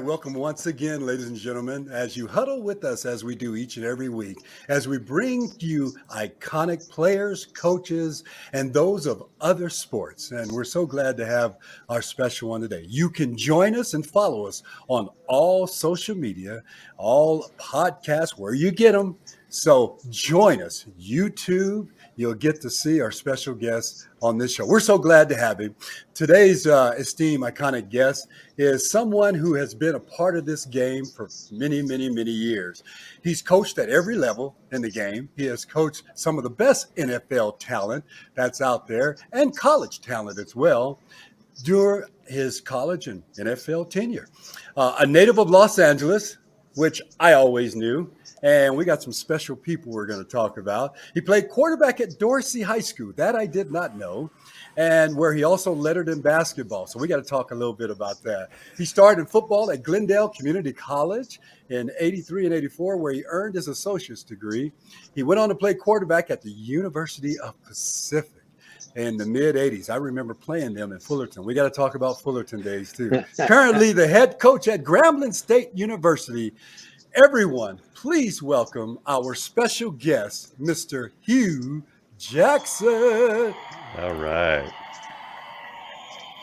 welcome once again, ladies and gentlemen, as you huddle with us as we do each and every week, as we bring you iconic players, coaches, and those of other sports. And we're so glad to have our special one today. You can join us and follow us on all social media, all podcasts, where you get them. So join us, YouTube. You'll get to see our special guest on this show. We're so glad to have him. Today's esteemed iconic guest is someone who has been a part of this game for many, many, many years. He's coached at every level in the game. He has coached some of the best NFL talent that's out there and college talent as well during his college and NFL tenure. A native of Los Angeles, which I always knew. And we got some special people we're going to talk about. He played quarterback at Dorsey High School. That I did not know. And where he also lettered in basketball. So we got to talk a little bit about that. He started in football at Glendale Community College in 83 and 84, where he earned his associate's degree. He went on to play quarterback at the University of Pacific in the mid-'80s. I remember playing them in Fullerton. We got to talk about Fullerton days, too. Currently the head coach at Grambling State University. Everyone, please welcome our special guest, Mr. Hue Jackson. All right.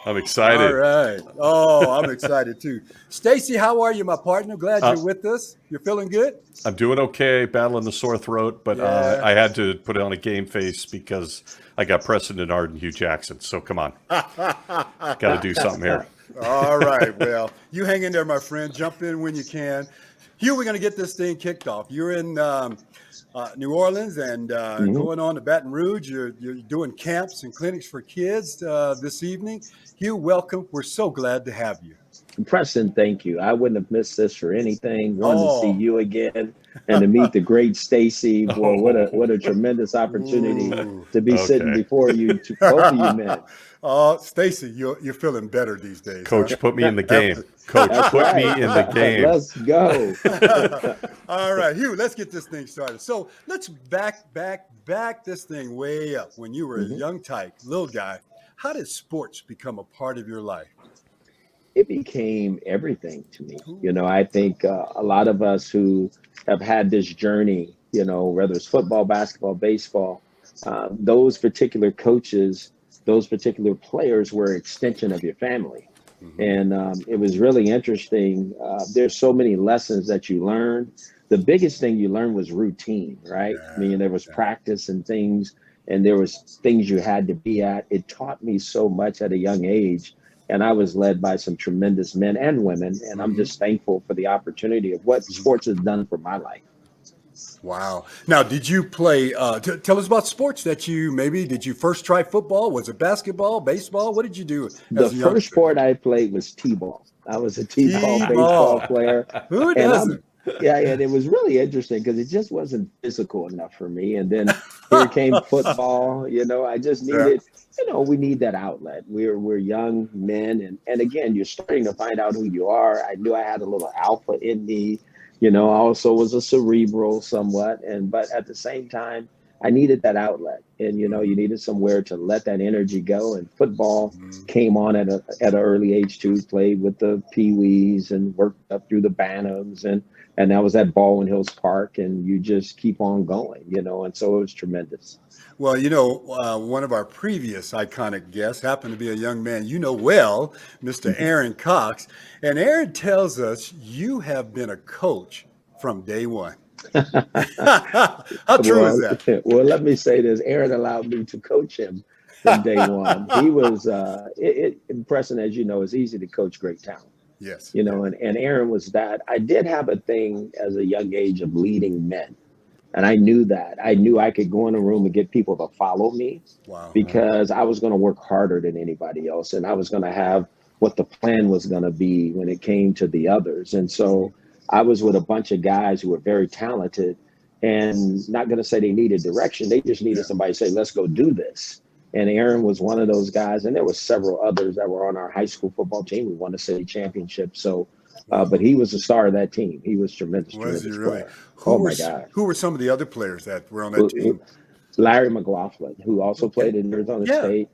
I'm excited. All right. Oh, I'm excited too. Stacy, how are you, my partner? Glad you're with us. You're feeling good? I'm doing okay, battling the sore throat, but I had to put on a game face because I got Preston Denard and Hue Jackson. So come on. Got to do something here. All right. Well, you hang in there, my friend. Jump in when you can. Hugh, we're going to get this thing kicked off. You're in New Orleans and going on to Baton Rouge. You're doing camps and clinics for kids this evening. Hugh, welcome. We're so glad to have you. Preston, thank you. I wouldn't have missed this for anything. Wanted to see you again and to meet the great Stacy. Boy, what a tremendous opportunity to be sitting before you, both of you men. Stacy, you're feeling better these days. Coach, put me in the game. Coach, put me in the game. Let's go. All right, Hugh, let's get this thing started. So let's back this thing way up. When you were a young tyke, little guy, how did sports become a part of your life? It became everything to me. You know, I think a lot of us who have had this journey, you know, whether it's football, basketball, baseball, those particular coaches, those particular players were an extension of your family. And it was really interesting. There's so many lessons that you learn. The biggest thing you learned was routine, right? I mean, there was practice and things, and there was things you had to be at. It taught me so much at a young age. And I was led by some tremendous men and women. And I'm just thankful for the opportunity of what sports has done for my life. Wow. Now, did you play, tell us about sports did you first try football? Was it basketball, baseball? What did you do? The first sport I played was T-ball. I was a T-ball baseball player. Who doesn't? Yeah, and it was really interesting because it just wasn't physical enough for me. And then here came football. You know, I just needed, we need that outlet. We're young men. And again, you're starting to find out who you are. I knew I had a little alpha in me. You know, I also was a cerebral somewhat. But at the same time, I needed that outlet. And, you needed somewhere to let that energy go. And football came on at an early age too, played with the Pee-wees and worked up through the Bantams. And that was at Baldwin Hills Park, and you just keep on going, and so it was tremendous. Well, one of our previous iconic guests happened to be a young man well, Mr. Aaron Cox. And Aaron tells us you have been a coach from day one. How true is that? Well, let me say this. Aaron allowed me to coach him from day one. He was impressive, as you know. It's easy to coach great talent. Yes. And Aaron was that. I did have a thing as a young age of leading men. And I knew that. I knew I could go in a room and get people to follow me because I was going to work harder than anybody else. And I was going to have what the plan was going to be when it came to the others. And so I was with a bunch of guys who were very talented and not going to say they needed direction. They just needed somebody to say, let's go do this. And Aaron was one of those guys. And there were several others that were on our high school football team. We won the city championship. So, but he was the star of that team. He was tremendous. Was he really? My God. Who were some of the other players that were on that team? Larry McLaughlin, who also played in Arizona State.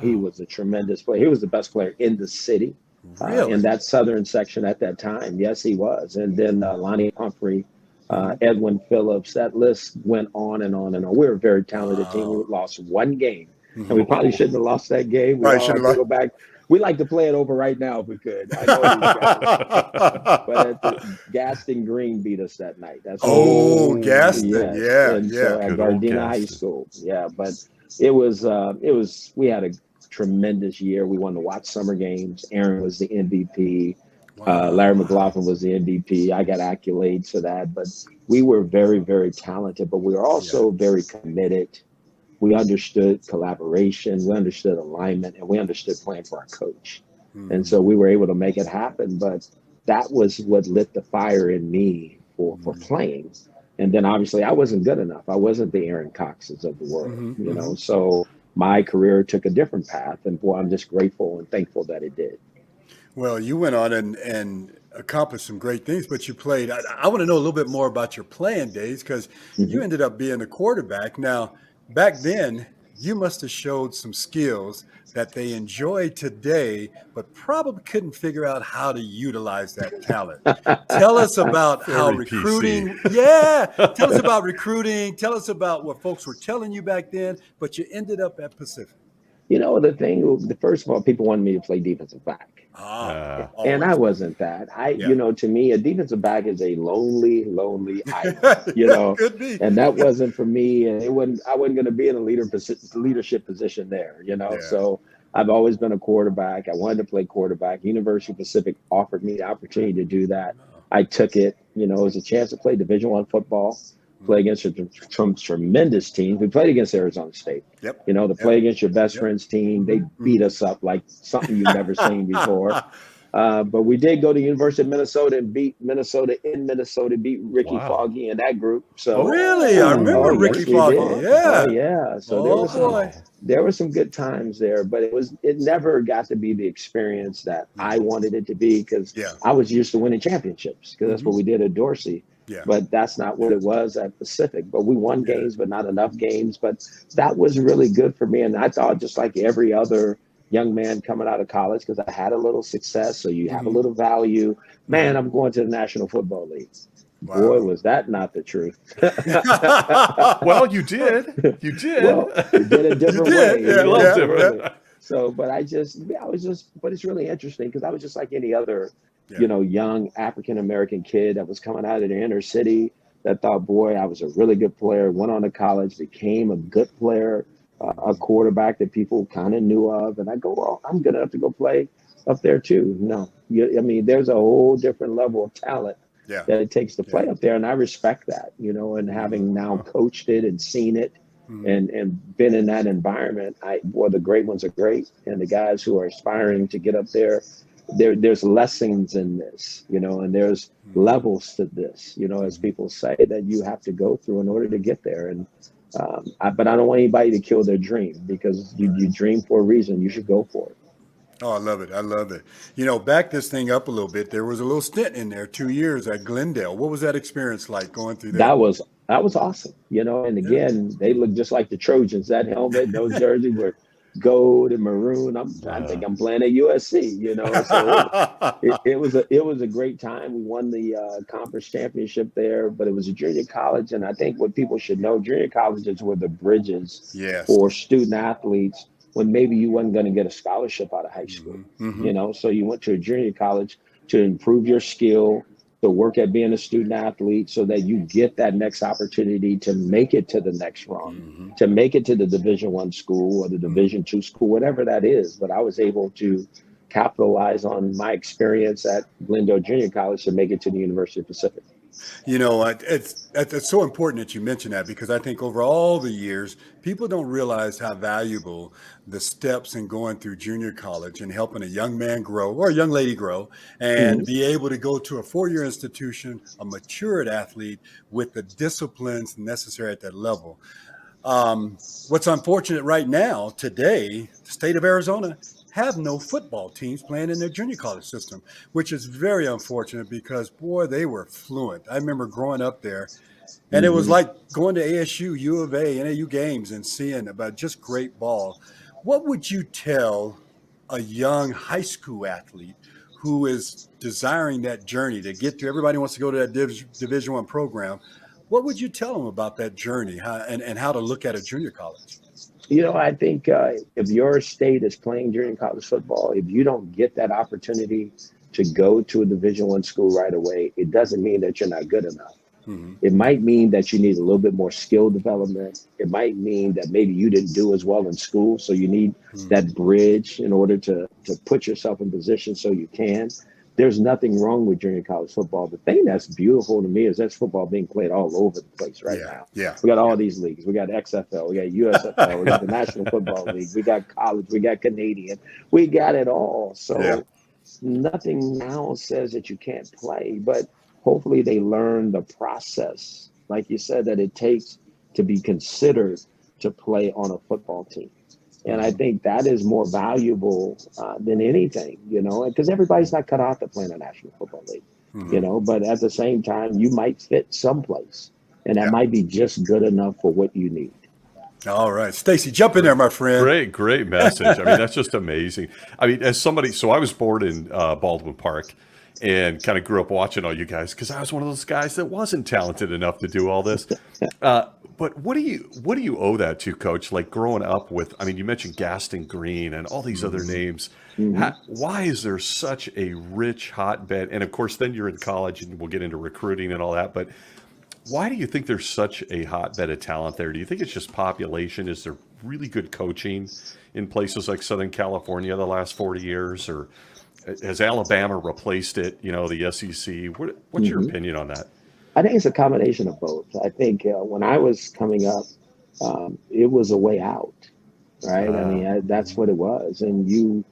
He was a tremendous player. He was the best player in the city. in Really? that southern section at that time. Yes, he was. And then Lonnie Humphrey, Mhm. Edwin Phillips, that list went on and on and on. We were a very talented team. We Wow. lost one game, and we Mhm. probably shouldn't have lost that game. We Probably all should have have to go back. We like to play it over right now if we could. I know these guys, but Gaston Green beat us that night. That's what it was. Oh, Oh, Gaston. Yes, Yeah, and so yeah. at good old Gardena High Gaston. School, yeah. But it was we had a tremendous year. We won the Watch Summer Games. Aaron was the MVP. Larry Wow. McLaughlin was the MVP. I got accolades for that, but we were very, very talented. But we were Yeah. also very committed. We understood collaboration, we understood alignment, and we understood playing for our coach. And Mhm. so we were able to make it happen. But that was what lit the fire in me for Mhm. playing. And then obviously I wasn't good enough. I wasn't the Aaron Coxes of the world, Mhm. you know. Mhm. So my career took a different path, and boy, I'm just grateful and thankful that it did. Well, you went on and accomplished some great things, but you played. I want to know a little bit more about your playing days because you Mhm. ended up being a quarterback. Now, back then, you must have showed some skills that they enjoy today, but probably couldn't figure out how to utilize that talent. Tell us about how Very PC. recruiting, yeah, tell us about recruiting. Tell us about what folks were telling you back then, but you ended up at Pacific. You know, the first of all, people wanted me to play defensive back. Ah, And I always. wasn't that. Yeah. To me, a defensive back is a lonely, lonely island, you know, Could be. and that wasn't for me. And I wasn't going to be in a leadership position there, you know. Yeah. So I've always been a quarterback. I wanted to play quarterback. University of Pacific offered me the opportunity to do that. Oh. I took it. You know, it was a chance to play Division I football, play against some tremendous teams. We played against Arizona State. Yep. You know, to Yep. play against your best Yep. friend's team, they Mhm. beat us up like something you've never seen before. But we did go to University of Minnesota and beat Minnesota in Minnesota, beat Ricky Wow. Foggy and that group. So, Really? I remember yes, Ricky we Foggy. did. Yeah. Oh yeah. So Oh boy. there were some good times there, but it never got to be the experience that I wanted it to be because Yeah. I was used to winning championships because that's Mhm. what we did at Dorsey. Yeah. But that's not what it was at Pacific. But we won games, but not enough games. But that was really good for me. And I thought just like every other young man coming out of college, because I had a little success, so you have a Mhm. little value. Man, Mhm. I'm going to the National Football League. Boy, Wow. was that not the truth. Well, you did. You did. Well, we did a different You way. did. You Yeah. know, Loved Yeah. Yeah. absolutely. So, but but it's really interesting because I was just like any other, Yeah. young African American kid that was coming out of the inner city that thought, boy, I was a really good player, went on to college, became a good player, a quarterback that people kind of knew of. And I go, well, I'm good enough to go play up there too. No, I mean, there's a whole different level of talent Yeah. that it takes to Yeah. play up there. And I respect that, and having now coached it and seen it Mhm. and been in that environment, the great ones are great. And the guys who are aspiring to get up there's lessons in this, and there's levels to this, as people say that you have to go through in order to get there. And but I don't want anybody to kill their dream because you dream for a reason. You should go for it. Oh, I love it. I love it. Back this thing up a little bit. There was a little stint in there, 2 years at Glendale. What was that experience like going through there? That was awesome, And Yeah. again, they look just like the Trojans. That helmet, those jerseys were gold and maroon. I think I'm playing at USC, So it was a great time. We won the conference championship there, but it was a junior college, and I think what people should know, junior colleges were the bridges Yes. for student athletes when maybe you wasn't going to get a scholarship out of high school. Mhm. So you went to a junior college to improve your skill, to work at being a student athlete so that you get that next opportunity to make it to the next rung, to make it to the Division I school or the Division II school, whatever that is. But I was able to capitalize on my experience at Glendale Junior College to make it to the University of Pacific. It's so important that you mention that because I think over all the years, people don't realize how valuable the steps in going through junior college and helping a young man grow or a young lady grow and be able to go to a 4-year institution, a matured athlete with the disciplines necessary at that level. What's unfortunate right now, today, the state of Arizona have no football teams playing in their junior college system, which is very unfortunate because, boy, they were fluent. I remember growing up there, and it was like going to ASU, U of A, NAU games and seeing about just great ball. What would you tell a young high school athlete who is desiring that journey to get to, everybody wants to go to that Division I program, what would you tell them about that journey and how to look at a junior college? I think if your state is playing junior college football, if you don't get that opportunity to go to a Division I school right away, it doesn't mean that you're not good enough. Mm-hmm. It might mean that you need a little bit more skill development. It might mean that maybe you didn't do as well in school, so you need that bridge in order to put yourself in position so you can. There's nothing wrong with junior college football. The thing that's beautiful to me is there's football being played all over the place now. Yeah. We got all these leagues. We got XFL, we got USFL, we got the National Football League, we got college, we got Canadian, we got it all. So nothing now says that you can't play, but hopefully they learn the process, like you said, that it takes to be considered to play on a football team. And I think that is more valuable than anything, because everybody's not cut out to play in a National Football League, but at the same time, you might fit someplace, and that might be just good enough for what you need. All right. Stacy, jump in there, my friend. Great message. I mean, that's just amazing. I mean, as somebody, so I was born in Baldwin Park and kind of grew up watching all you guys because I was one of those guys that wasn't talented enough to do all this. But what do you owe that to, Coach? Like growing up with, I mean, you mentioned Gaston Green and all these other names. Why is there such a rich hotbed? And of course, then you're in college, and we'll get into recruiting and all that. But why do you think there's such a hotbed of talent there? Do you think it's just population? Is there really good coaching in places like Southern California the last 40 years, or has Alabama replaced it? The SEC. What's your opinion on that? I think it's a combination of both. I think when I was coming up, it was a way out, right? I mean, that's what it was. And you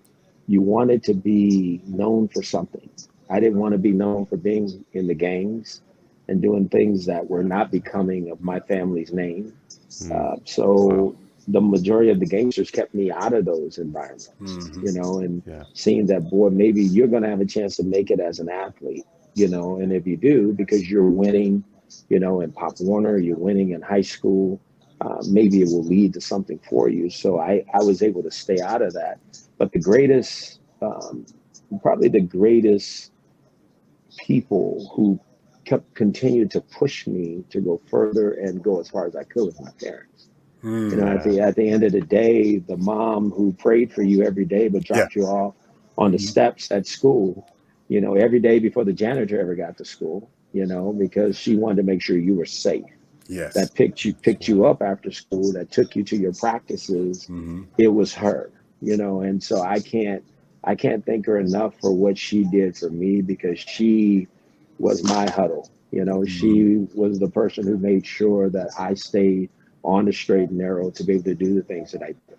wanted to be known for something. I didn't want to be known for being in the gangs and doing things that were not becoming of my family's name. So the majority of the gangsters kept me out of those environments, seeing that, boy, maybe you're going to have a chance to make it as an athlete. And if you do, because you're winning, in Pop Warner, you're winning in high school, maybe it will lead to something for you. So I was able to stay out of that. But the greatest, probably the greatest people who continued to push me to go further and go as far as I could with my parents. At the end of the day, the mom who prayed for you every day but dropped you off on the steps at school, every day before the janitor ever got to school, because she wanted to make sure you were safe. Yes. That picked you up after school, that took you to your practices. It was her, and so I can't thank her enough for what she did for me, because she was my huddle. She was the person who made sure that I stayed on the straight and narrow to be able to do the things that I did.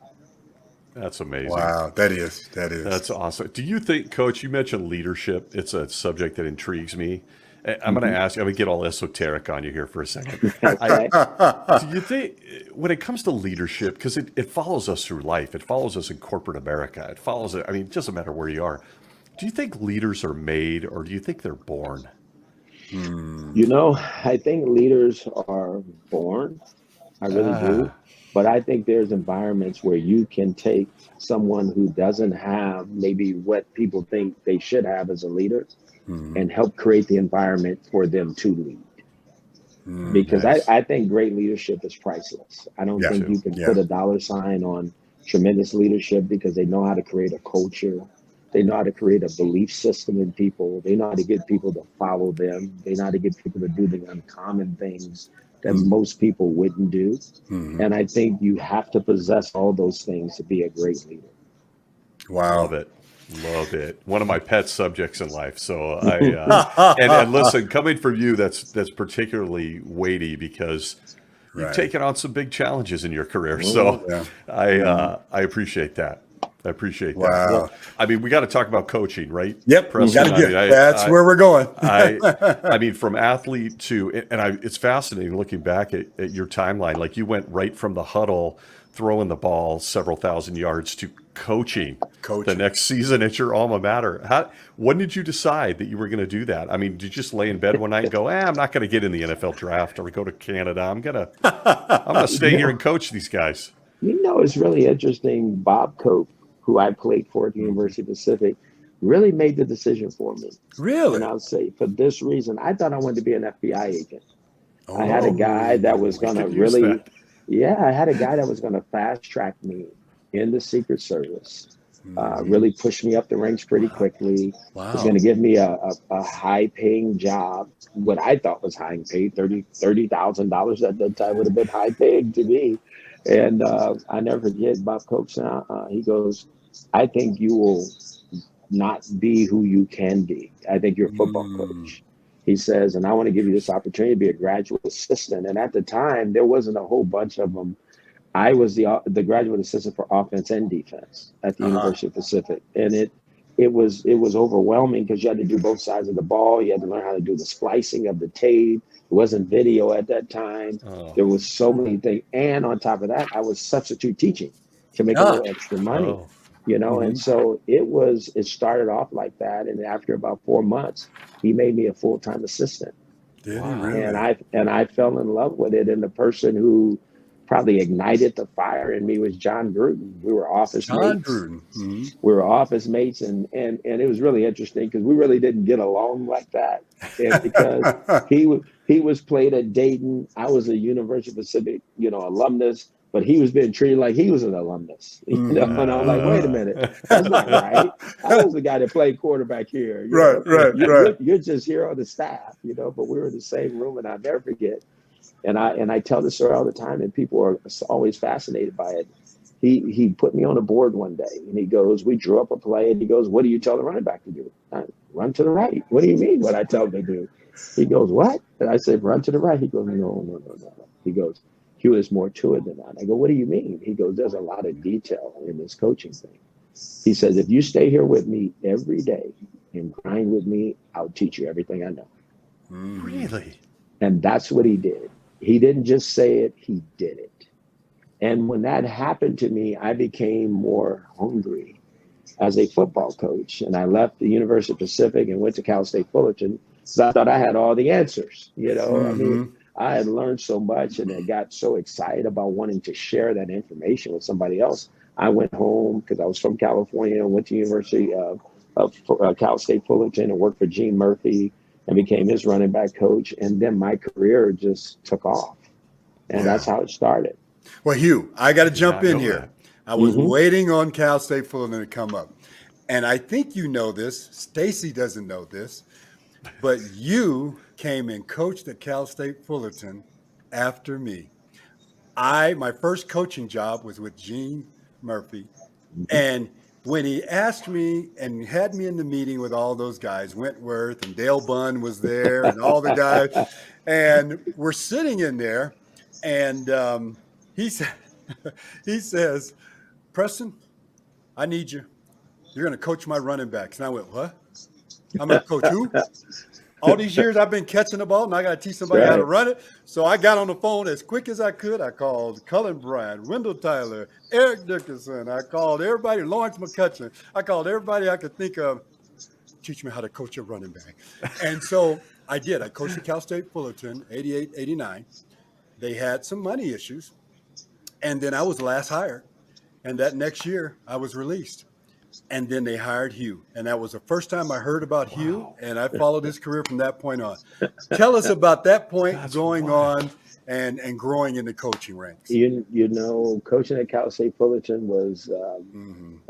That's amazing. Wow, that is. That's awesome. Do you think, Coach, you mentioned leadership. It's a subject that intrigues me. I'm going to ask, I'm going to get all esoteric on you here for a second. Do you think, when it comes to leadership, because it follows us through life, it follows us in corporate America, it doesn't matter where you are. Do you think leaders are made, or do you think they're born? I think leaders are born. I really do. But I think there's environments where you can take someone who doesn't have maybe what people think they should have as a leader and help create the environment for them to lead. Because I think great leadership is priceless. I don't think you can put a dollar sign on tremendous leadership, because they know how to create a culture. They know how to create a belief system in people. They know how to get people to follow them. They know how to get people to do the uncommon things that most people wouldn't do. And I think you have to possess all those things to be a great leader. Wow. Love it. One of my pet subjects in life. So and listen, coming from you, that's particularly weighty, because you've taken on some big challenges in your career. So I appreciate that. I appreciate that. Wow. Well, I mean, we got to talk about coaching, right? Yep. That's where we're going. I mean, from athlete to, it's fascinating looking back at your timeline. Like, you went right from the huddle, throwing the ball several thousand yards, to coaching the next season at your alma mater. When did you decide that you were going to do that? I mean, did you just lay in bed one night and go, I'm not going to get in the NFL draft or go to Canada. I'm going to stay here and coach these guys. It's really interesting. Bob Cope, who I played for at the University of Pacific, really made the decision for me. Really? And I'll say for this reason, I thought I wanted to be an FBI agent. I had a Oh, guy that was going to could use really, that. yeah, I had a guy that was going to fast track me in the Secret Service, really push me up the ranks pretty quickly. Was going wow. to give me a high paying job, what I thought was high paid, $30,000 at that time would have been high paying to me. And I never forget Bob Coates. He goes, I think you will not be who you can be. I think you're a football Mm. coach. He says, and I want to give you this opportunity to be a graduate assistant. And at the time, there wasn't a whole bunch of them. I was the graduate assistant for offense and defense at the Uh-huh. University of Pacific, and it was overwhelming because you had to do both sides of the ball. You had to learn how to do the splicing of the tape. It wasn't video at that time. Oh, There was so many things, and on top of that, I was substitute teaching to make a Ah. little extra money. oh, And so it started off like that. And after about 4 months, he made me a full-time assistant. Did he Wow. really? And I fell in love with it. And the person who probably ignited the fire in me was John Gruden. We were office John mates. Gruden. Mhm. We were office mates, and it was really interesting because we really didn't get along like that. And because he was played at Dayton, I was a University of Pacific, alumnus, but he was being treated like he was an alumnus, And I'm like, wait a minute, that's not right. I was the guy that played quarterback here. Right, right, right. You're just here on the staff, but we were in the same room, and I'll never forget. And I tell this story all the time, and people are always fascinated by it. He put me on a board one day, and he goes, we drew up a play, and he goes, what do you tell the running back to do? Run to the right. What do you mean what I tell him to do? He goes, what? And I said, run to the right. He goes, no. He goes, Hugh, there's more to it than that. I go, what do you mean? He goes, there's a lot of detail in this coaching thing. He says, if you stay here with me every day and grind with me, I'll teach you everything I know. really? And that's what he did. He didn't just say it, he did it. And when that happened to me, I became more hungry as a football coach. And I left the University of Pacific and went to Cal State Fullerton because I thought I had all the answers. I mean, I had learned so much and I got so excited about wanting to share that information with somebody else. I went home because I was from California and went to University of Cal State Fullerton and worked for Gene Murphy and became his running back coach. And then my career just took off. And that's how it started. Well, Hugh, I got to jump in know here. that. I was waiting on Cal State Fullerton to come up. And I think you know this. Stacy doesn't know this. But you came and coached at Cal State Fullerton after me. My first coaching job was with Gene Murphy. And when he asked me and had me in the meeting with all those guys, Wentworth and Dale Bunn was there and all the guys, and we're sitting in there, and he says, Preston, I need you. You're going to coach my running backs. And I went, what? I'm going to coach who? All these years I've been catching the ball, and I got to teach somebody how to run it. So I got on the phone as quick as I could. I called Cullen Bryant, Wendell Tyler, Eric Dickerson. I called everybody, Lawrence McCutcheon. I called everybody I could think of. Teach me how to coach a running back. And so I did. I coached at Cal State Fullerton, 88, 89. They had some money issues. And then I was last hired. And that next year, I was released. And then they hired Hue. And that was the first time I heard about Hue. And I followed his career from that point on. Tell us about that point on and growing in the coaching ranks. Coaching at Cal State Fullerton was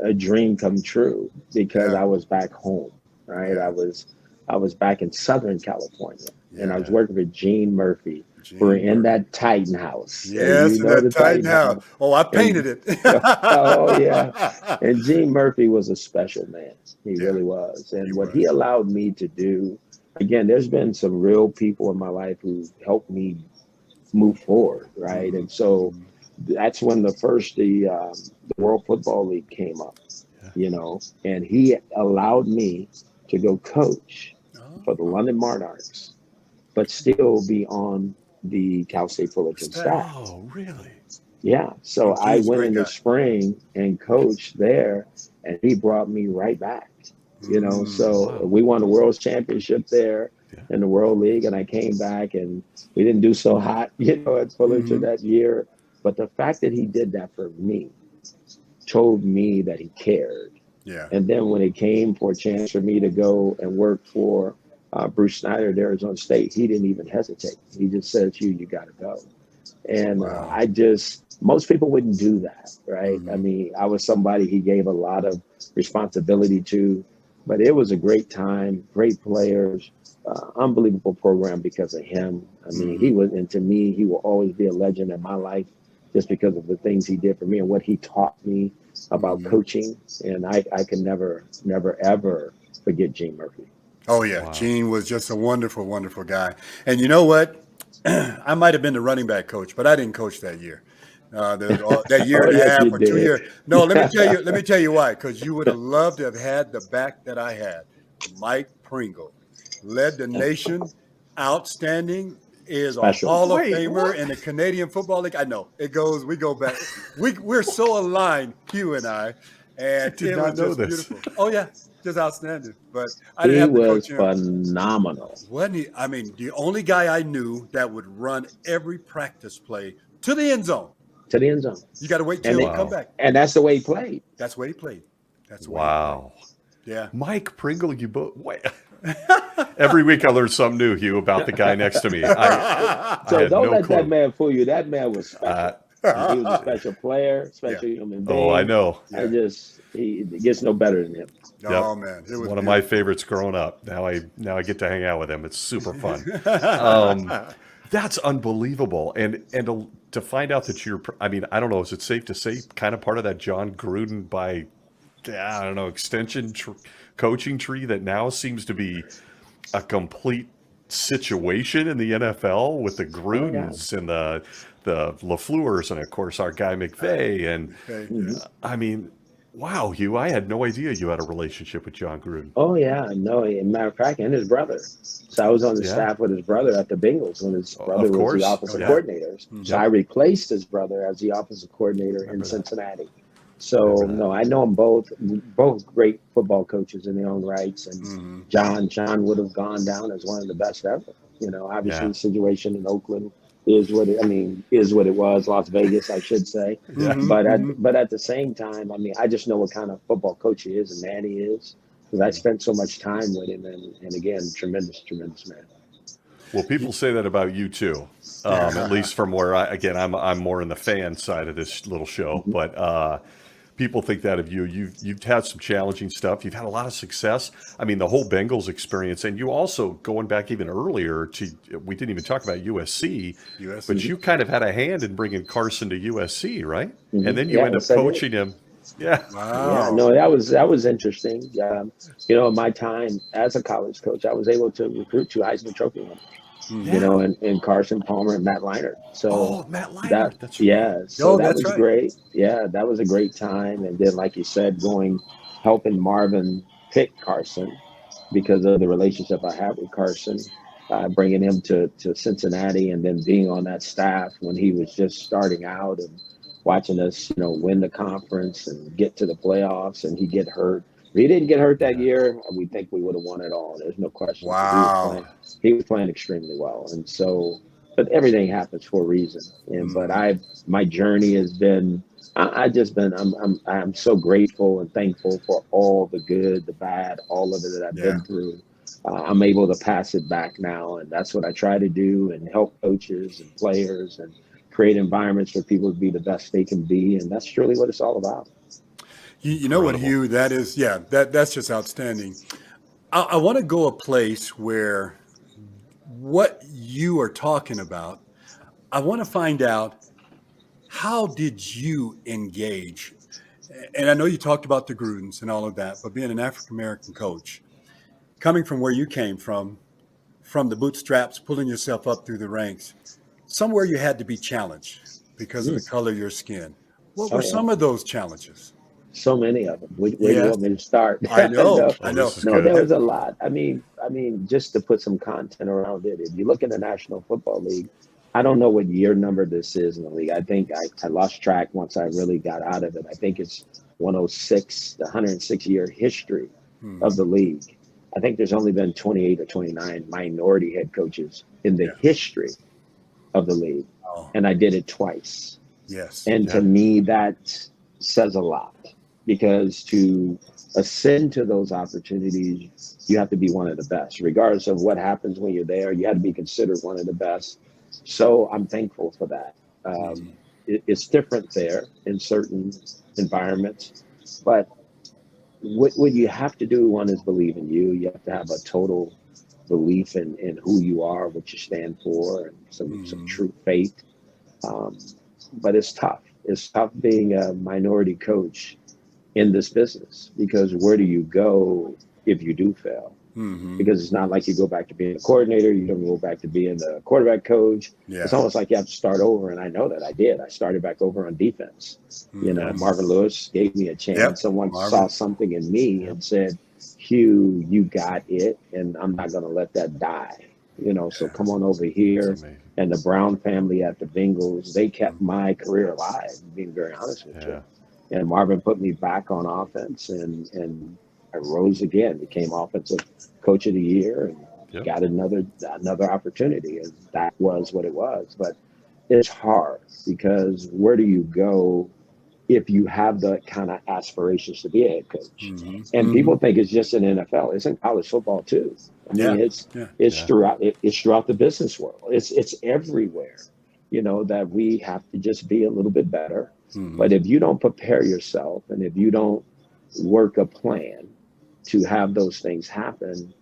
a dream come true because I was back home, right? I was back in Southern California. And I was working for Gene Murphy. We're in that Titan house. Yes, that Titan house. Oh, I painted it. Oh, yeah. And Gene Murphy was a special man. He really was. And what he allowed me to do, again, there's been some real people in my life who helped me move forward, right? And so that's when the World Football League came up, and he allowed me to go coach for the London Monarchs, but still be on the Cal State Fullerton staff. Oh, really? Yeah. So I went in the spring and coached there, and he brought me right back. So we won the World Championship there in the World League, and I came back, and we didn't do so hot, at Fullerton that year. But the fact that he did that for me told me that he cared. Yeah. And then when it came for a chance for me to go and work for Bruce Snyder at Arizona State, he didn't even hesitate. He just said, you got to go. And Wow. most people wouldn't do that, right? I Mhm. mean, I was somebody he gave a lot of responsibility to, but it was a great time, great players, unbelievable program because of him. I mean, Mhm. and to me, he will always be a legend in my life just because of the things he did for me and what he taught me about Mhm. coaching. And I can never, ever forget Gene Murphy. Oh yeah, Wow. Gene was just a wonderful, wonderful guy. And you know what? I might have been the running back coach, but I didn't coach that year. That year Oh, and a yes, half you or 2 did. years. No, let me tell you. Let me tell you why. Because you would have loved to have had the back that I had. Mike Pringle led the nation, outstanding. Is a Special. Hall of Wait, Famer what? in the Canadian Football League. I know it goes. We go back. We're so aligned, Hugh and I, I and did it not was know just this. beautiful. Oh yeah, just outstanding. But I didn't He have to was coach him. phenomenal. Wasn't he? I mean, the only guy I knew that would run every practice play to the end zone. To the end zone. You got to wait And till he it, come Wow. back. and that's the way he played. That's where he played. That's where he played. Wow. Yeah. Mike Pringle, you both. Wait. Every week I learn something new, Hugh, about the guy next to me. I So had don't no let that clue. man fool you. That man was Uh, special. He was a special player, Yeah. special human oh, I being. know. Yeah. It gets no better than him. Oh Yep. man, it It's was one of my beautiful. favorites growing up. Now I get to hang out with him. It's super fun. Um, that's unbelievable. And to find out that you're, I mean, I don't know, is it safe to say kind of part of that John Gruden by, I don't know, coaching tree that now seems to be a complete situation in the NFL with the Oh yeah. Grudens and the LaFleurs and of course our guy McVay. And Okay, Mhm. yes. I mean, wow, Hugh, I had no idea you had a relationship with John Gruden. Oh yeah. No. Matter of fact, and his brother. So I was on the Yeah, staff with his brother at the Bengals when his brother of was the course. Oh offensive yeah. Yeah. coordinator. So Mhm. I Yep. replaced his brother as the offensive coordinator in Remember that. Cincinnati. Remember So that. no, I know them both great football coaches in their own rights. And Mhm. John would have gone down as one of the best ever. Obviously Yeah. the situation in Oakland is what it was. Las Vegas, I should say. Yeah. Mhm. Mhm. But at the same time, I mean, I just know what kind of football coach he is and man he is because I spent so much time with him. And again, tremendous man. Well, people say that about you too. At least from where I'm more in the fan side of this little show, Mhm. but people think that of you. You've had some challenging stuff. You've had a lot of success. I mean, the whole Bengals experience, and you also going back even earlier to we didn't even talk about USC, but USC. you kind of had a hand in bringing Carson to USC, right? And then you Yeah, end up yes, I did. coaching him. Yeah. Yeah, Wow. no, that was interesting. In my time as a college coach, I was able to recruit 2 Heisman Trophy winners. Mhm. Yeah. And Carson Palmer and Matt Leinart. So Oh, Matt that Leinart. That's right. yeah, so Oh, that that's was right. great. Yeah, that was a great time. And then, like you said, helping Marvin pick Carson because of the relationship I had with Carson, bringing him to Cincinnati, and then being on that staff when he was just starting out and watching us, win the conference and get to the playoffs, and he get hurt. If he didn't get hurt that Yeah. year, we think we would have won it all. There's no question. Wow. He was playing extremely well, and so. But everything happens for a reason, but Mhm. my journey has been. I'm so grateful and thankful for all the good, the bad, all of it that I've Yeah. been through. I'm able to pass it back now, and that's what I try to do and help coaches and players and create environments for people to be the best they can be, and that's truly what it's all about. You know what, Incredible. Hugh? That is, yeah, that's just outstanding. I want to go a place where what you are talking about, I want to find out how did you engage? And I know you talked about the Grudens and all of that, but being an African American coach, coming from where you came from the bootstraps, pulling yourself up through the ranks, somewhere you had to be challenged because of the Mm. color of your skin. What were Oh yeah, some of those challenges? so many of them. Where do you Yes, want me to start? I know, No, I Oh, know. this is no, there good. was a lot. I mean, just to put some content around it. If you look in the National Football League, I don't know what year number this is in the league. I think I lost track once I really got out of it. I think it's 106, the 106-year history Hmm. of the league. I think there's only been 28 or 29 minority head coaches in the Yeah. history of the league, Oh, and I did it twice. yes. And to Yeah. me, that says a lot. because to ascend to those opportunities, you have to be one of the best. Regardless of what happens when you're there, you have to be considered one of the best. So I'm thankful for that. It's different there in certain environments, but what you have to do, one, is believe in you. You have to have a total belief in who you are, what you stand for, and some true faith. But it's tough. It's tough being a minority coach in this business, because where do you go if you do fail? Because it's not like you go back to being a coordinator. You don't go back to being the quarterback coach. Yeah. It's almost like you have to start over. And I know that I did. I started back over on defense. You know, Marvin Lewis gave me a chance. Yep. Someone Marvin saw something in me and said, Hue, you got it. And I'm not going to let that die. You know, so come on over here. And the Brown family at the Bengals, they kept my career alive, being very honest with you. And Marvin put me back on offense, and I rose again, became offensive coach of the year, and got another opportunity. And that was what it was. But it's hard, because where do you go if you have the kind of aspirations to be a head coach? And people think it's just in NFL. It's in college football too. I mean, it's throughout the business world. It's everywhere. You know, that we have to just be a little bit better. But if you don't prepare yourself, and if you don't work a plan to have those things happen,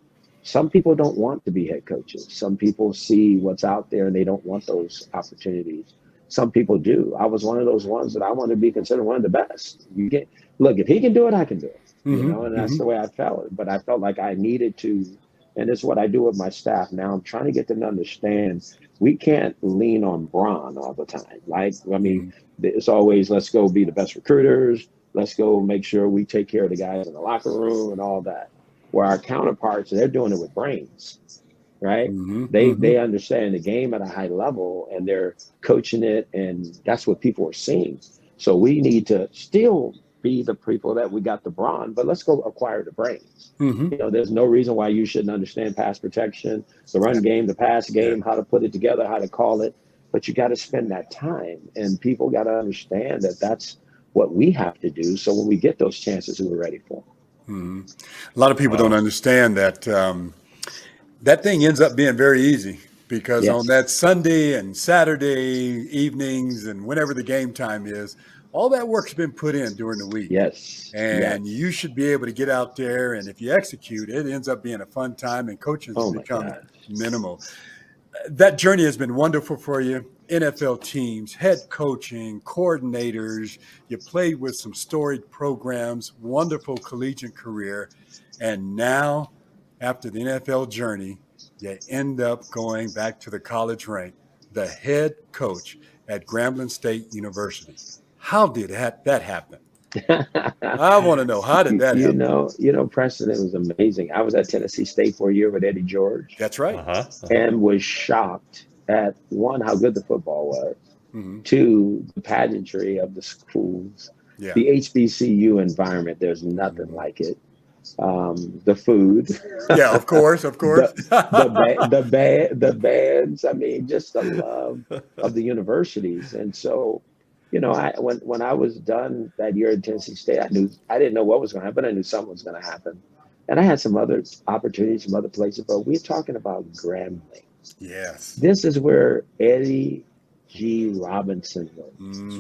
some people don't want to be head coaches. Some people see what's out there and they don't want those opportunities. Some people do. I was one of those ones that I want to be considered one of the best. Look, if he can do it, I can do it. You know, and that's the way I felt. But I felt like I needed to, and it's what I do with my staff now. I'm trying to get them to understand we can't lean on brawn all the time. Like, I mean, it's always, let's go be the best recruiters. Let's go make sure we take care of the guys in the locker room and all that. Where our counterparts, they're doing it with brains, right? They understand the game at a high level, and they're coaching it, and that's what people are seeing. So we need to still be the people that we got the brawn, but let's go acquire the brains. You know, there's no reason why you shouldn't understand pass protection, the run game, the pass game, how to put it together, how to call it. But you got to spend that time, and people got to understand that that's what we have to do. So when we get those chances, we're ready for them. A lot of people don't understand that that thing ends up being very easy, because on that Sunday and Saturday evenings and whenever the game time is, all that work's been put in during the week. And you should be able to get out there, and if you execute, it ends up being a fun time, and coaching has become minimal. That journey has been wonderful for you. NFL teams, head coaching, coordinators. You played with some storied programs, wonderful collegiate career. And now, after the NFL journey, you end up going back to the college rank, the head coach at Grambling State University. How did that happen? I want to know, how did that happen? You know, Preston, it was amazing. I was at Tennessee State for a year with Eddie George. That's right. And was shocked at, one, how good the football was, two, the pageantry of the schools, the HBCU environment. There's nothing like it. The food. Of course. the bands. I mean, just the love of the universities. And so, you know, when I was done that year at Tennessee State, I didn't know what was going to happen. I knew something was going to happen. And I had some other opportunities, some other places, but we're talking about Grambling. This is where Eddie G. Robinson was.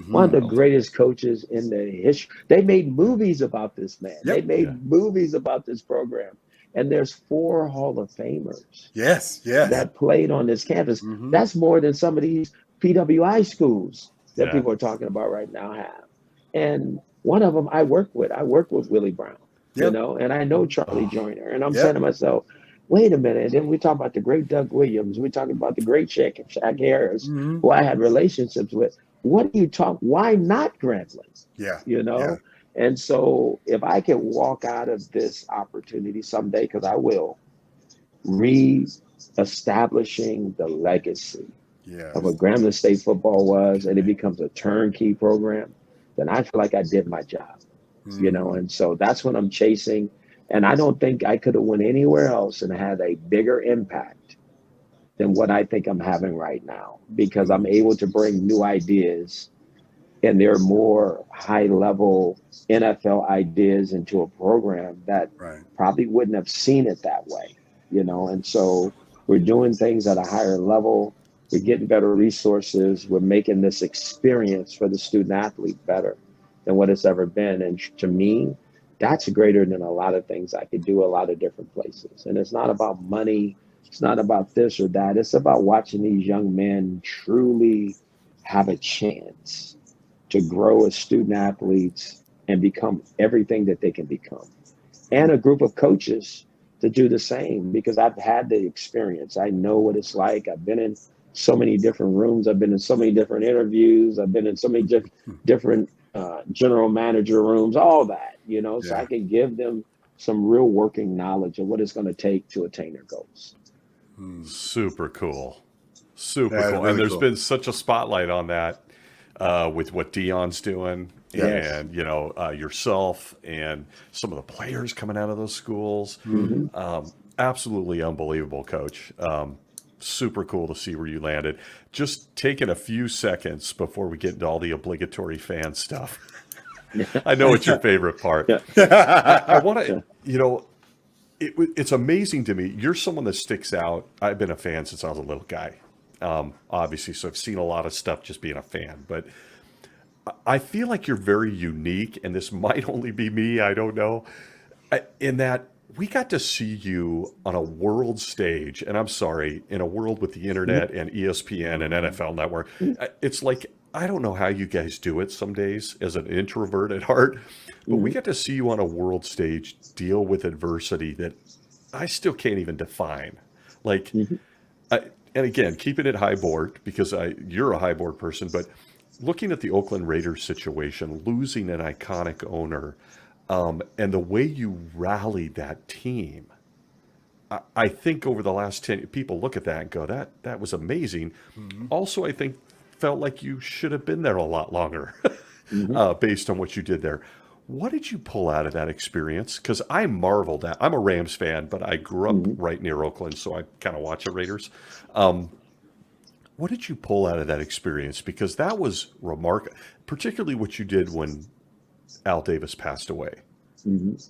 One of the greatest coaches in the history. They made movies about this man. They made movies about this program. And there's 4 Hall of Famers that played on this campus. That's more than some of these PWI schools that people are talking about right now have. And one of them I worked with. I worked with Willie Brown, you know, and I know Charlie Joyner. And I'm saying to myself, wait a minute. And then we talk about the great Doug Williams. We're talking about the great Shaq Harris, who I had relationships with. What do you talk? Why not Grambling? You know? And so if I can walk out of this opportunity someday, because I will, re-establishing the legacy of what Grambling State football was, and it becomes a turnkey program, then I feel like I did my job, you know? And so that's what I'm chasing. And I don't think I could have went anywhere else and had a bigger impact than what I think I'm having right now, because I'm able to bring new ideas and there are more high level NFL ideas into a program that Right. probably wouldn't have seen it that way, and so we're doing things at a higher level. We're getting better resources. We're making this experience for the student athlete better than what it's ever been. And to me, that's greater than a lot of things I could do a lot of different places. And it's not about money. It's not about this or that. It's about watching these young men truly have a chance to grow as student athletes and become everything that they can become. And a group of coaches to do the same, because I've had the experience. I know what it's like. I've been in so many different rooms. I've been in so many different interviews. I've been in so many different general manager rooms, all that, so I can give them some real working knowledge of what it's going to take to attain their goals. Super cool. Super Yeah, cool. really And there's cool. been such a spotlight on that with what Dion's doing. Yes. And, yourself and some of the players coming out of those schools. Absolutely unbelievable, Coach. Super cool to see where you landed. Just taking a few seconds before we get into all the obligatory fan stuff. I know it's your favorite part. I want to, it's amazing to me. You're someone that sticks out. I've been a fan since I was a little guy, obviously. So I've seen a lot of stuff just being a fan. But I feel like you're very unique, and this might only be me. I don't know. In that we got to see you on a world stage, and I'm sorry, in a world with the internet and ESPN and NFL Network. It's like, I don't know how you guys do it some days as an introvert at heart, but we got to see you on a world stage deal with adversity that I still can't even define. Like, and again, keeping it high board, because you're a high board person, but looking at the Oakland Raiders situation, losing an iconic owner, and the way you rallied that team, I think over the last 10, people look at that and go, that was amazing. Also, I think felt like you should have been there a lot longer based on what you did there. What did you pull out of that experience? Because I marveled at, I'm a Rams fan, but I grew up right near Oakland, so I kind of watch the Raiders. What did you pull out of that experience? Because that was remarkable, particularly what you did when Al Davis passed away.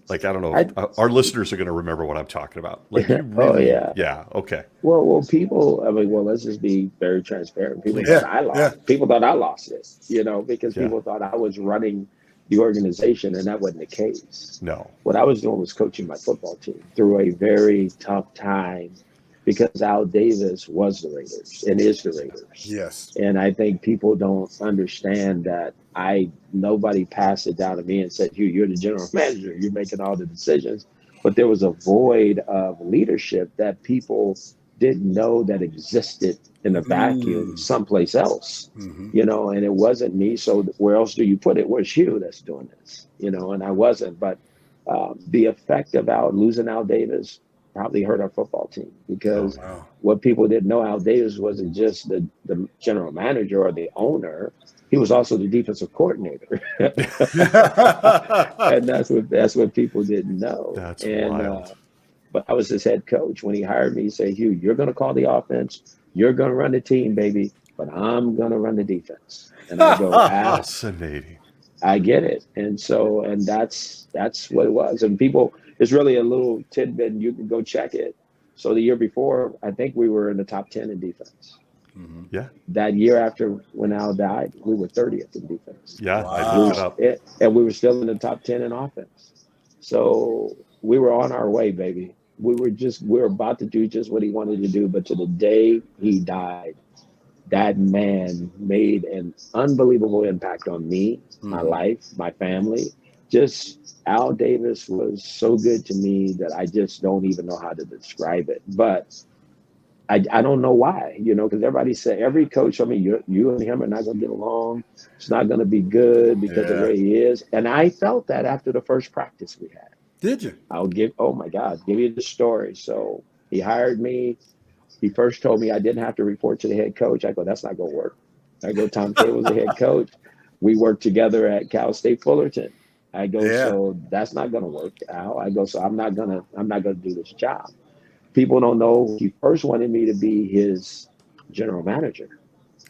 Like, I don't know if our listeners are going to remember what I'm talking about. Like, you really, yeah, okay. Well, people, let's just be very transparent. People thought I lost. People thought I lost it, because people thought I was running the organization, and that wasn't the case. No. What I was doing was coaching my football team through a very tough time, because Al Davis was the Raiders and is the Raiders. Yes. And I think people don't understand that nobody passed it down to me and said, Hugh, you're the general manager, you're making all the decisions. But there was a void of leadership that people didn't know that existed in a vacuum someplace else, and it wasn't me. So where else do you put it? Where's Hugh that's doing this? And I wasn't. But the effect of losing Al Davis probably hurt our football team, because what people didn't know, Al Davis wasn't just the general manager or the owner. He was also the defensive coordinator. And that's what people didn't know. That's wild. But I was his head coach. When he hired me, he said, Hugh, you're going to call the offense. You're going to run the team, baby. But I'm going to run the defense. And I go, fascinating. I get it. And that's what it was. And people, it's really a little tidbit, and you can go check it. So the year before, I think we were in the top 10 in defense. Yeah. That year after, when Al died, we were 30th in defense. Yeah, I looked it up. And we were still in the top 10 in offense. So we were on our way, baby. We were about to do just what he wanted to do. But to the day he died, that man made an unbelievable impact on me, my life, my family. Just Al Davis was so good to me that I just don't even know how to describe it. But I don't know why, because everybody said, every coach, you and him are not going to get along. It's not going to be good because of where he is. And I felt that after the first practice we had. Did you? Oh my God, give you the story. So he hired me. He first told me I didn't have to report to the head coach. I go, that's not going to work. I go, Tom K was the head coach. We worked together at State Fullerton. I go, so that's not going to work, Al. I go, so I'm not going to do this job. People don't know, he first wanted me to be his general manager.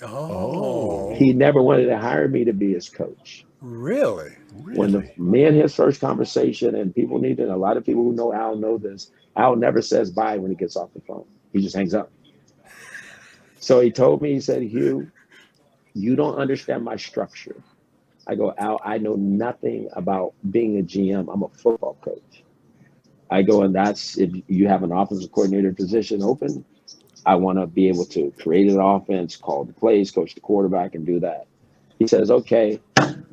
Oh, He never wanted to hire me to be his coach. really? Really? Me and his first conversation, and people need to, a lot of people who know Al know this, Al never says bye when he gets off the phone. He just hangs up. So he told me, he said, Hugh, you don't understand my structure. I go, Al, I know nothing about being a GM. I'm a football coach. I go, and that's if you have an offensive coordinator position open, I want to be able to create an offense, call the plays, coach the quarterback, and do that. He says, okay,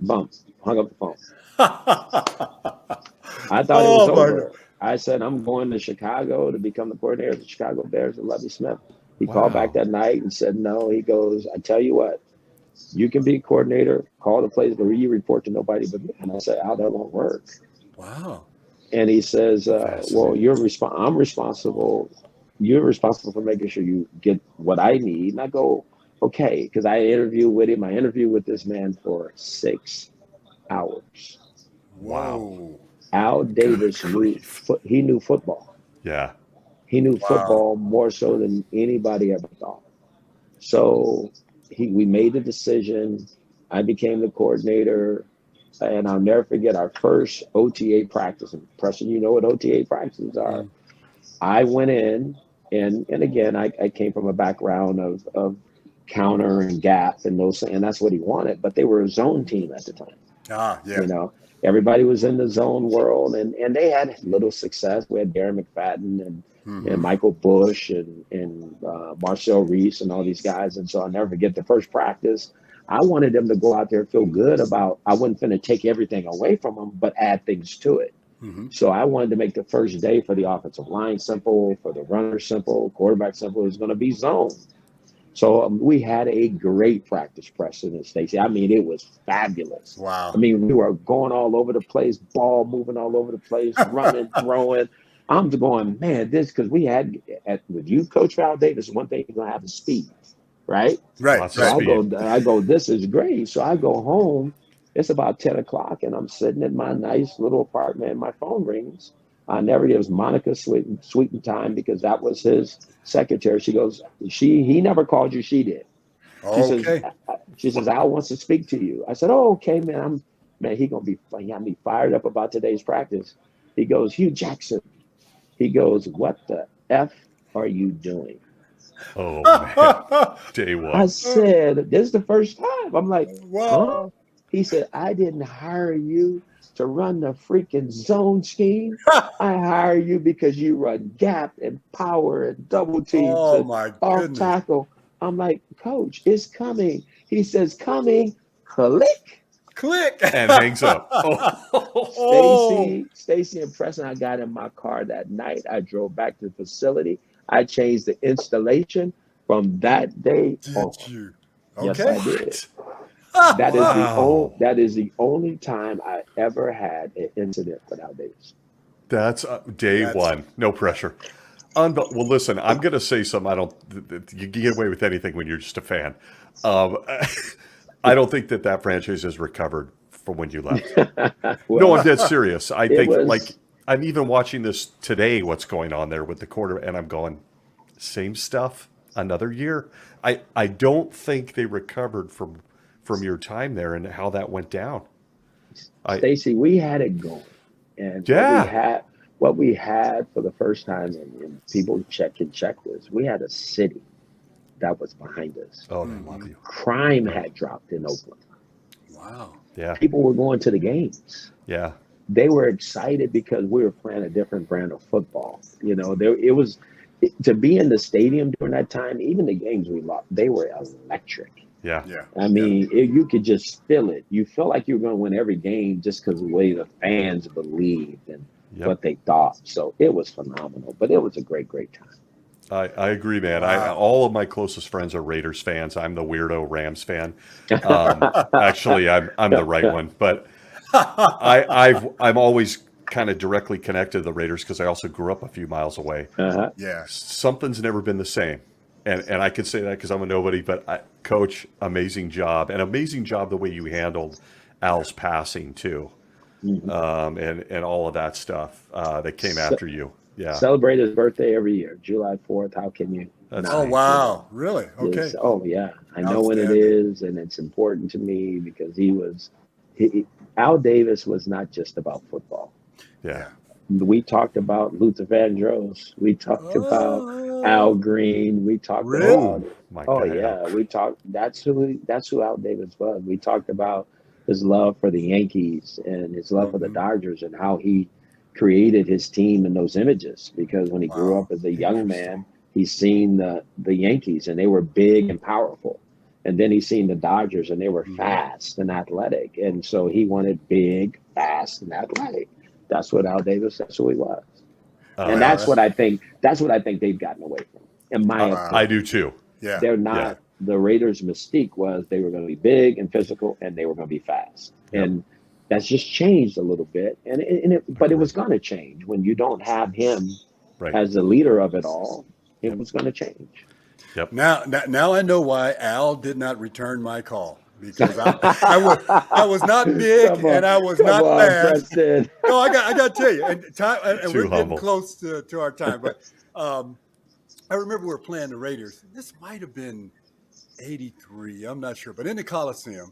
bump, hung up the phone. I thought it was Oh my God. over. I said, I'm going to Chicago to become the coordinator of the Chicago Bears with Lovie Smith. He called back Wow. that night and said, no. He goes, I tell you what, you can be a coordinator, call the plays, but you report to nobody but me. And I said, Al, that won't work. Wow. And he says, well, Fascinating. I'm responsible. You're responsible for making sure you get what I need. And I go, okay, because I interviewed with him. I interviewed with this man for 6 hours. Wow. Whoa. Al Good Davis grief. he knew football. Yeah. He knew Wow. football more so than anybody ever thought. So we made the decision. I became the coordinator. And I'll never forget our first OTA practice. And Preston, you know what OTA practices are. Mm. I went in, and again, I came from a background of counter and gap and those, and that's what he wanted. But they were a zone team at the time. Ah, yeah. You know, everybody was in the zone world, and they had little success. We had Darren McFadden and Mhm. Michael Bush and Marcel Reese and all these guys. And so I'll never forget the first practice. I wanted them to go out there and feel good about. I wasn't going to take everything away from them, but add things to it. Mhm. So I wanted to make the first day for the offensive line simple, for the runner simple, quarterback simple. It was going to be zone. So we had a great practice, Preston and Stacey. I mean, it was fabulous. Wow. I mean, we were going all over the place, ball moving all over the place, running, throwing. I'm going, man, this, because we had, with you, Coach Val Davis, one thing you're going to have is speed, right? Right. Lots of So Right. speed. I go, this is great. So I go home. It's about 10 o'clock, and I'm sitting in my nice little apartment, and my phone rings. I never, it was Monica Sweeten time, because that was his secretary. She goes, he never called you, she did. She says, Okay. Al wants to speak to you. I said, oh, okay, man. He got me fired up about today's practice. He goes, Hue Jackson. He goes, what the F are you doing? Oh man. Day I one. said, this is the first time. I'm like, huh? Wow. He said, I didn't hire you to run the freaking zone scheme. I hire you because you run gap and power and double teams Oh and my off goodness. tackle. I'm like, Coach, it's coming. He says, coming, click. Click. And hangs up. Oh. Stacy and Preston, I got in my car that night. I drove back to the facility. I changed the installation from that day on. Did you? Yes, Okay. I did. Ah, Wow. That is the only time I ever had an incident with Al Davis. That's day that's one. No pressure. Well, listen, I'm going to say something. You get away with anything when you're just a fan. Um, I don't think that franchise has recovered from when you left. No, I'm Well, dead serious. I it think, like, was I'm even watching this today, what's going on there with the quarter, and I'm going, same stuff, another year. I don't think they recovered from your time there and how that went down. Stacy. We had it going, and Yeah. what we had for the first time, and people can check this. We had a city that was behind us. Oh, they love Mhm. you. Crime Right. had dropped in Oakland. Wow. Yeah. People were going to the games. Yeah. They were excited because we were playing a different brand of football. It was to be in the stadium during that time. Even the games we lost, they were electric. Yeah. Yeah. I mean, you could just feel it. You felt like you were going to win every game just because of the way the fans believed and Yep. what they thought. So it was phenomenal. But it was a great, great time. I agree, man. Wow. All of my closest friends are Raiders fans. I'm the weirdo Rams fan. Actually, I'm the right one, but I'm always kind of directly connected to the Raiders because I also grew up a few miles away. Uh-huh. Yeah. Something's never been the same, and I could say that because I'm a nobody. But Coach, amazing job, and amazing job the way you handled Al's passing too, Mhm. and all of that stuff that came Ce- after you. Yeah. Celebrate his birthday every year, July 4th. How can you That's Oh, not, neat. wow. Really? Okay. oh yeah, I know what it Outstanding. is, and it's important to me because Al Davis was not just about football. Yeah. We talked about Luther Vandross. We talked about Al Oh, Green. We talked really? about, Oh, my oh God. yeah, we talked. That's who Al Davis was. We talked about his love for the Yankees and his love for the Mhm. Dodgers and how he created his team in those images. Because when he grew Wow. up as a young Interesting. man, he's seen the Yankees and they were big and powerful. And then he's seen the Dodgers and they were Mhm. fast and athletic. And so he wanted big, fast, and athletic. That's what Al Davis, that's who he was. And Wow. that's what That's, I think, that's what I think they've gotten away from, in my wow. I opinion. do too. Yeah. They're Yeah. not, the Raiders' mystique was they were going to be big and physical and they were going to be fast. Yep. And that's just changed a little bit. But it was Agreed. going to change when you don't have him Right. as the leader of it all. It Yep. was going to change. Yep. Now I know why Al did not return my call, because I was not big Come and on, I was come not on, fast. Preston. No, I got to tell you, and we're Too getting humble. close to our time. But I remember we were playing the Raiders. This might have been '83. I'm not sure, but in the Coliseum,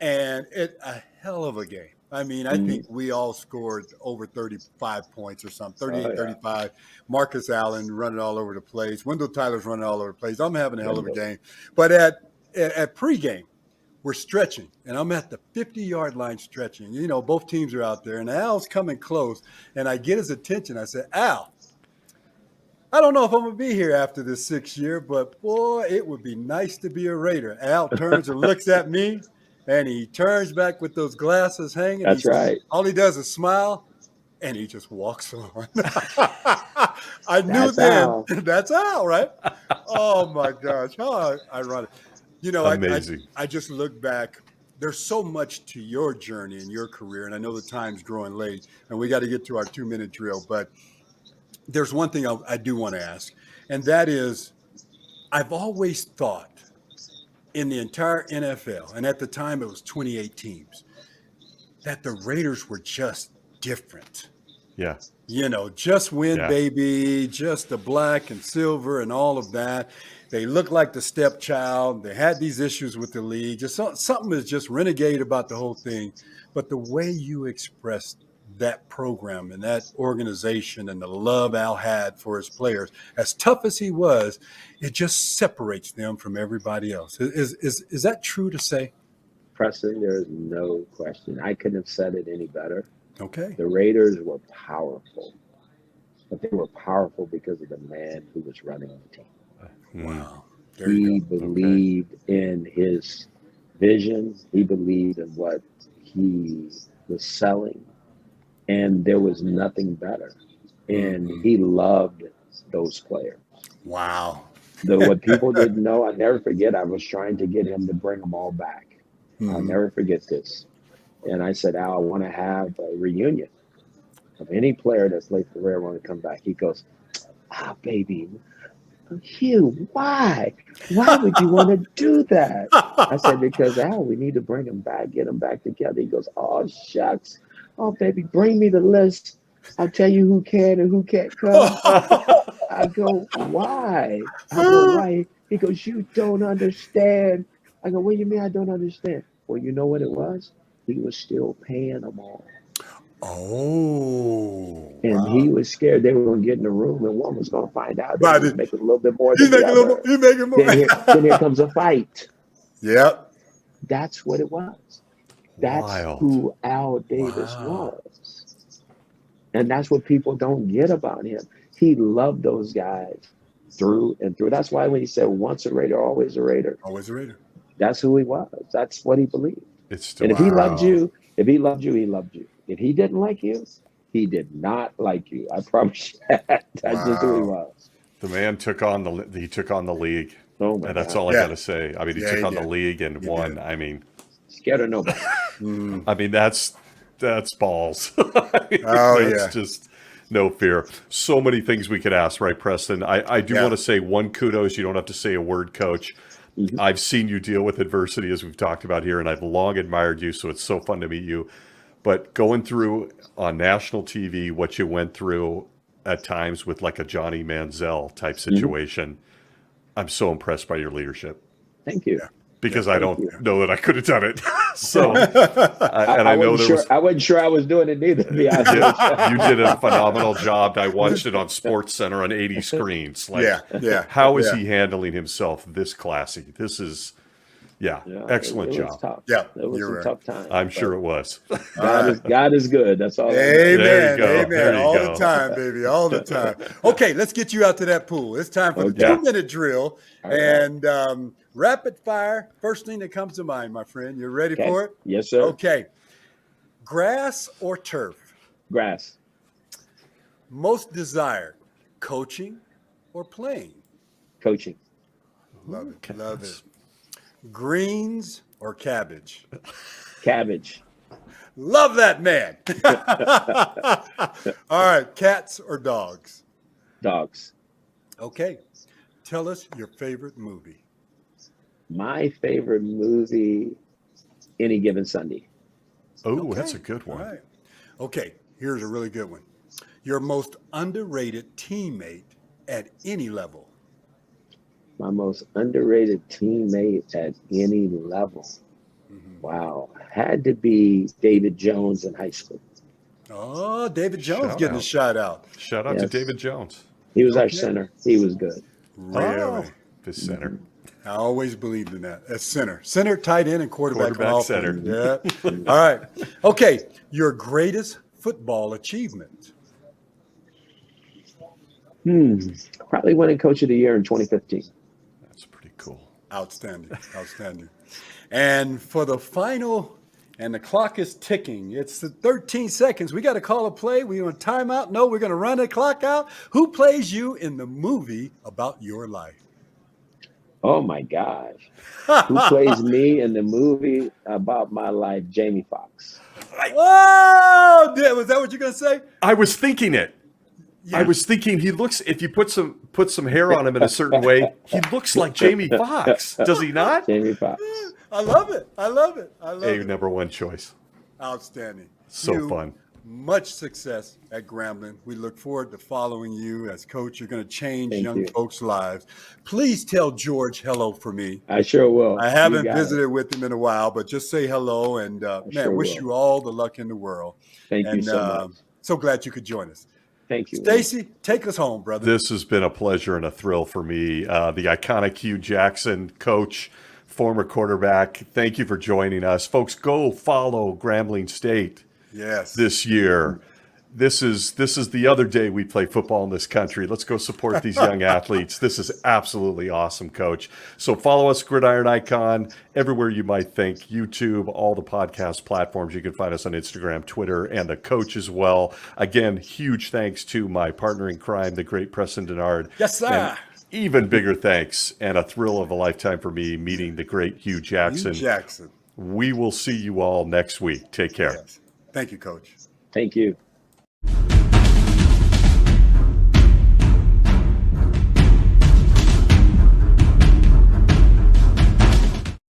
and a hell of a game. I mean, I think Mhm. we all scored over 35 points or something, Oh 38, yeah, 35. Marcus Allen running all over the place. Wendell Tyler's running all over the place. I'm having a hell of a Wendell. game. But at pregame, we're stretching, and I'm at the 50-yard line stretching. You know, both teams are out there, and Al's coming close, and I get his attention. I said, Al, I don't know if I'm going to be here after this 6th year, but boy, it would be nice to be a Raider. Al turns and looks at me, and he turns back with those glasses hanging. That's right. All he does is smile, and he just walks on. I knew That's then Al. that's Al, right? Oh my gosh, how ironic! You know, Amazing. I just look back. There's so much to your journey and your career, and I know the time's growing late, and we got to get to our 2-minute drill. But there's one thing I do want to ask, and that is, I've always thought in the entire NFL, and at the time it was 28 teams, that the Raiders were just different. Yeah. You know, just win, Yeah. baby, just the black and silver and all of that. They looked like the stepchild. They had these issues with the league. Just something is just renegade about the whole thing. But the way you expressed that program and that organization and the love Al had for his players, as tough as he was, it just separates them from everybody else. Is that true to say? Preston, there is no question. I couldn't have said it any better. Okay. The Raiders were powerful, but they were powerful because of the man who was running the team. Wow. There you He go. believed in his vision. He believed in what he was selling, and there was nothing better. And Mhm. he loved those players. Wow. What people didn't know, I never forget. I was trying to get him to bring them all back. I'll Mhm. never forget this. And I said, Al, I want to have a reunion of any player that's late for Rare want to come back. He goes, baby, Hugh, why? Why would you want to do that? I said, because Al, we need to bring him back, get him back together. He goes, oh, shucks. Oh, baby, bring me the list. I'll tell you who can and who can't come. I go, why? I go, why? He goes, you don't understand. I go, what do you mean I don't understand? Well, you know what it was? He was still paying them all. Oh, And wow. he was scared they were going to get in the room and one was going to find out that he was But making a little bit more he's than the making a little more. other. He's making more. Then here comes a fight. Yep. That's what it was. That's Wild. who Al Davis Wow. was. And that's what people don't get about him. He loved those guys through and through. That's why when he said once a Raider, always a Raider, Always a Raider. that's who he was. That's what he believed. It's And still if he true. loved Wow. you, he loved you. If he didn't like you, he did not like you. I promise you that. That's just who he Wow. was. The man took on the league. Oh my And that's God. all I Yeah. got to say. I mean, he Yeah, took he on the did. league and He won. did. I mean, Scared of nobody. Mm. That's balls. I mean, Oh, that's yeah. just no fear. So many things we could ask, right, Preston? I do Yeah. want to say one kudos. You don't have to say a word, Coach. Mhm. I've seen you deal with adversity, as we've talked about here, and I've long admired you. So it's so fun to meet you. But going through on national TV what you went through at times with like a Johnny Manziel type situation, I'm so impressed by your leadership Thank you. because Yeah, I thank don't you. know that I could have done it. So, I know wasn't there sure. was. I wasn't sure I was doing it neither. To be honest with Yeah, you did a phenomenal job. I watched it on Sports Center on 80 screens. Like, yeah. how is yeah. he handling himself this classy? This is, Yeah, excellent it was job. tough. Yeah, It was you're some right. tough times. I'm sure it was. God is good. That's all. I know. Amen. There you go. Amen. There you All go. the time, baby. All the time. Okay, let's get you out to that pool. It's time for the Okay. 2-minute drill. All right. And rapid fire. First thing that comes to mind, my friend. You ready Okay. for it? Yes, sir. Okay. Grass or turf? Grass. Most desired, coaching or playing? Coaching. Love it. Okay. Love it. Greens or cabbage? Cabbage. Love that man. All right. Cats or dogs? Dogs. Okay. Tell us your favorite movie. My favorite movie, Any Given Sunday. Oh, Okay. that's a good All one. right. Okay. Here's a really good one. Your most underrated teammate at any level. My most underrated teammate at any level. Wow. Had to be David Jones in high school. Oh, David Jones Shout getting out. a shout out. Shout out to Yes. David Jones. He was our Okay. center. He was good. Really? Oh, the center. I always believed in that. As center. Center, tight end, and quarterback. Quarterback, all center. three. Yeah. All right. Okay. Your greatest football achievement. Probably winning Coach of the Year in 2015. That's pretty cool. Outstanding. Outstanding. And for the final, and the clock is ticking. It's the 13 seconds. We got to call a play. We want timeout? No, we're going to run the clock out. Who plays you in the movie about your life? Oh my gosh. Who plays me in the movie about my life? Jamie Foxx. Whoa! Was that what you're going to say? I was thinking it. I was thinking he looks, if you put some hair on him in a certain way, he looks like Jamie Foxx. Does he not? Jamie Foxx. I love it. I love it. I love A it. number one choice. Outstanding. So fun. Much success at Grambling. We look forward to following you as coach. You're going to change Thank young you. folks' lives. Please tell George hello for me. I sure will. I You haven't got visited it. with him in a while, but just say hello and man, sure wish will. you all the luck in the world. Thank you And so much. so glad you could join us. Thank you. Stacy, take us home, brother. This has been a pleasure and a thrill for me. The iconic Hue Jackson, coach, former quarterback. Thank you for joining us. Folks, go follow Grambling State Yes. this year. This is the other day we play football in this country. Let's go support these young athletes. This is absolutely awesome, Coach. So follow us, Gridiron Icon, everywhere you might think, YouTube, all the podcast platforms. You can find us on Instagram, Twitter, and the coach as well. Again, huge thanks to my partner in crime, the great Preston Denard. Yes, sir. And even bigger thanks and a thrill of a lifetime for me meeting the great Hue Jackson. Hue Jackson. We will see you all next week. Take care. Yes. Thank you, Coach. Thank you.